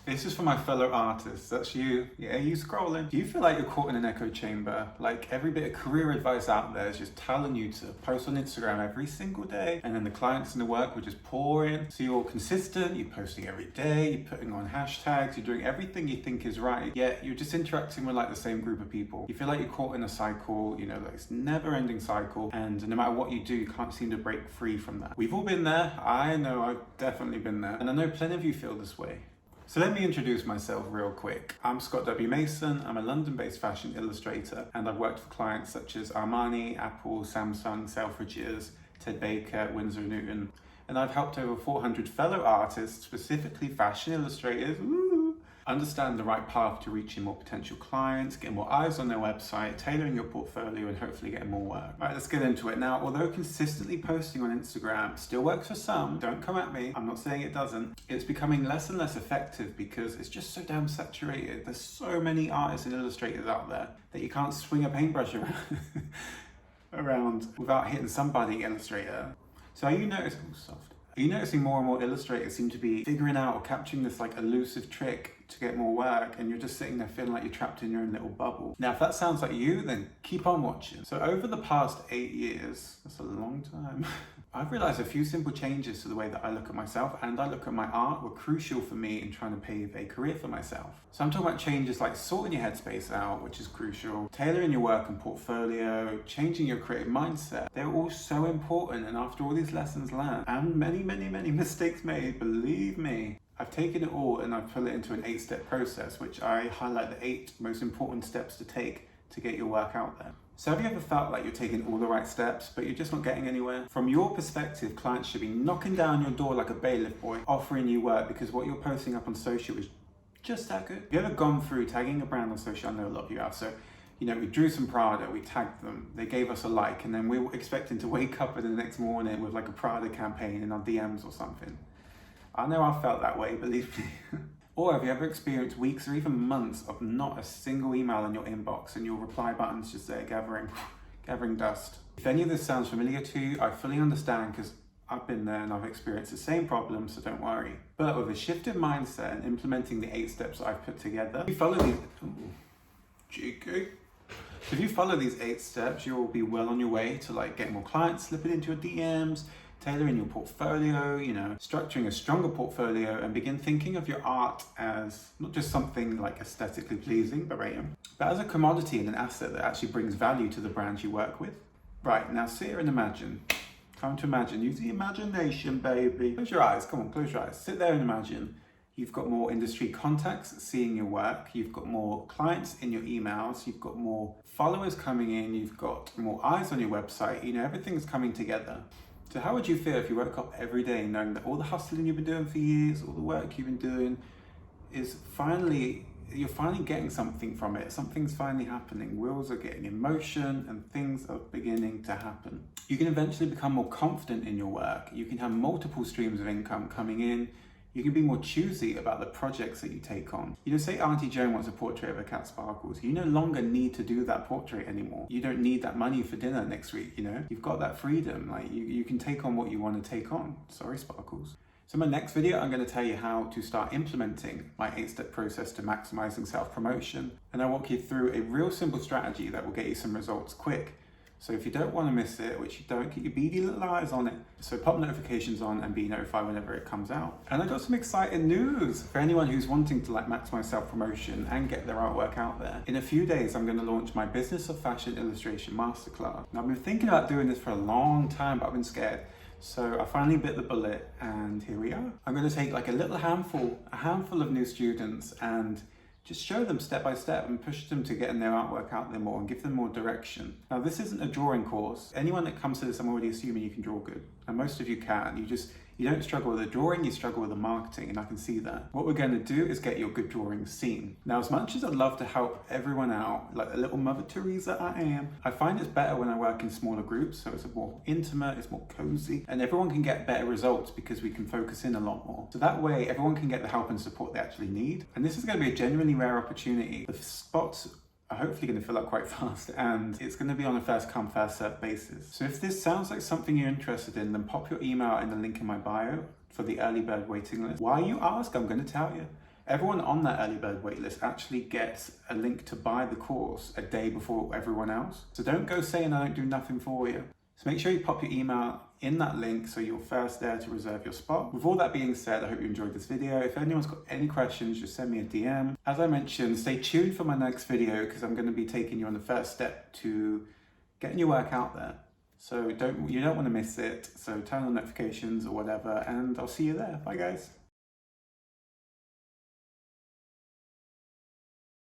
This is for my fellow artists. That's you. Yeah, you scrolling. Do you feel like you're caught in an echo chamber? Like every bit of career advice out there is just telling you to post on Instagram every single day, and then the clients and the work will just pour in. So you're consistent, you're posting every day, you're putting on hashtags, you're doing everything you think is right, yet you're just interacting with like the same group of people. You feel like you're caught in a cycle, you know, like this never-ending cycle, and no matter what you do, you can't seem to break free from that. We've all been there. I know I've definitely been there, and I know plenty of you feel this way. So let me introduce myself real quick. I'm Scott W. Mason. I'm a London-based fashion illustrator, and I've worked for clients such as Armani, Apple, Samsung, Selfridges, Ted Baker, Winsor & Newton. And I've helped over 400 fellow artists, specifically fashion illustrators, understand the right path to reaching more potential clients, getting more eyes on their website, tailoring your portfolio, and hopefully getting more work. Right, let's get into it. Now, although consistently posting on Instagram still works for some, don't come at me, I'm not saying it doesn't, it's becoming less and less effective because it's just so damn saturated. There's so many artists and illustrators out there that you can't swing a paintbrush around without hitting somebody illustrator. So are you noticing more and more illustrators seem to be figuring out or capturing this like elusive trick to get more work, and you're just sitting there feeling like you're trapped in your own little bubble? Now, if that sounds like you, then keep on watching. So over the past 8 years, that's a long time, I've realized a few simple changes to the way that I look at myself and I look at my art were crucial for me in trying to pave a career for myself. So I'm talking about changes like sorting your headspace out, which is crucial, tailoring your work and portfolio, changing your creative mindset. They're all so important, and after all these lessons learned and many mistakes made, believe me, I've taken it all and I've put it into an 8-step process, which I highlight the 8 most important steps to take to get your work out there. So have you ever felt like you're taking all the right steps, but you're just not getting anywhere? From your perspective, clients should be knocking down your door like a bailiff boy, offering you work because what you're posting up on social is just that good. Have you ever gone through tagging a brand on social? I know a lot of you have. So, you know, we drew some Prada, we tagged them, they gave us a like, and then we were expecting to wake up the next morning with like a Prada campaign in our DMs or something. I know I felt that way, believe me. Or have you ever experienced weeks or even months of not a single email in your inbox and your reply button's just there gathering dust? If any of this sounds familiar to you, I fully understand because I've been there and I've experienced the same problem, so don't worry. But with a shifted mindset and implementing the 8 steps I've put together, if you follow these 8 steps, you'll be well on your way to like getting more clients slipping into your DMs, tailoring your portfolio, you know, structuring a stronger portfolio, and begin thinking of your art as not just something like aesthetically pleasing, but as a commodity and an asset that actually brings value to the brands you work with. Right, now sit here and imagine. Come to imagine. Use the imagination, baby. Close your eyes. Come on, close your eyes. Sit there and imagine. You've got more industry contacts seeing your work. You've got more clients in your emails. You've got more followers coming in. You've got more eyes on your website. You know, everything's coming together. So how would you feel if you woke up every day knowing that all the hustling you've been doing for years, all the work you've been doing is you're finally getting something from it. Something's finally happening. Wheels are getting in motion and things are beginning to happen. You can eventually become more confident in your work. You can have multiple streams of income coming in. You can be more choosy about the projects that you take on. You know, say Auntie Joan wants a portrait of her cat Sparkles. You no longer need to do that portrait anymore. You don't need that money for dinner next week, you know? You've got that freedom. Like you can take on what you want to take on. Sorry, Sparkles. So in my next video, I'm going to tell you how to start implementing my 8-step process to maximizing self-promotion. And I'll walk you through a real simple strategy that will get you some results quick. So if you don't want to miss it, which you don't, keep your beady little eyes on it. So pop notifications on and be notified whenever it comes out. And I got some exciting news for anyone who's wanting to like maximize self-promotion and get their artwork out there. In a few days, I'm going to launch my Business of Fashion Illustration Masterclass. Now I've been thinking about doing this for a long time, but I've been scared. So I finally bit the bullet and here we are. I'm going to take like a handful of new students and just show them step by step and push them to getting their artwork out there more and give them more direction. Now, this isn't a drawing course. Anyone that comes to this, I'm already assuming you can draw good. And most of you can. You don't struggle with the drawing, you struggle with the marketing, and I can see that. What we're going to do is get your good drawings seen. Now, as much as I'd love to help everyone out, like a little Mother Teresa I am, I find it's better when I work in smaller groups, so it's more intimate, it's more cozy, and everyone can get better results because we can focus in a lot more. So that way, everyone can get the help and support they actually need. And this is going to be a genuinely rare opportunity. The spots are hopefully going to fill up quite fast, and it's going to be on a first come, first served basis. So if this sounds like something you're interested in, then pop your email in the link in my bio for the early bird waiting list. Why, you ask? I'm going to tell you. Everyone on that early bird waitlist actually gets a link to buy the course a day before everyone else. So don't go saying I don't do nothing for you. So make sure you pop your email in that link so you're first there to reserve your spot. With all that being said, I hope you enjoyed this video. If anyone's got any questions, just send me a DM. As I mentioned, stay tuned for my next video because I'm going to be taking you on the first step to getting your work out there. So you don't want to miss it. So turn on notifications or whatever, and I'll see you there. Bye guys.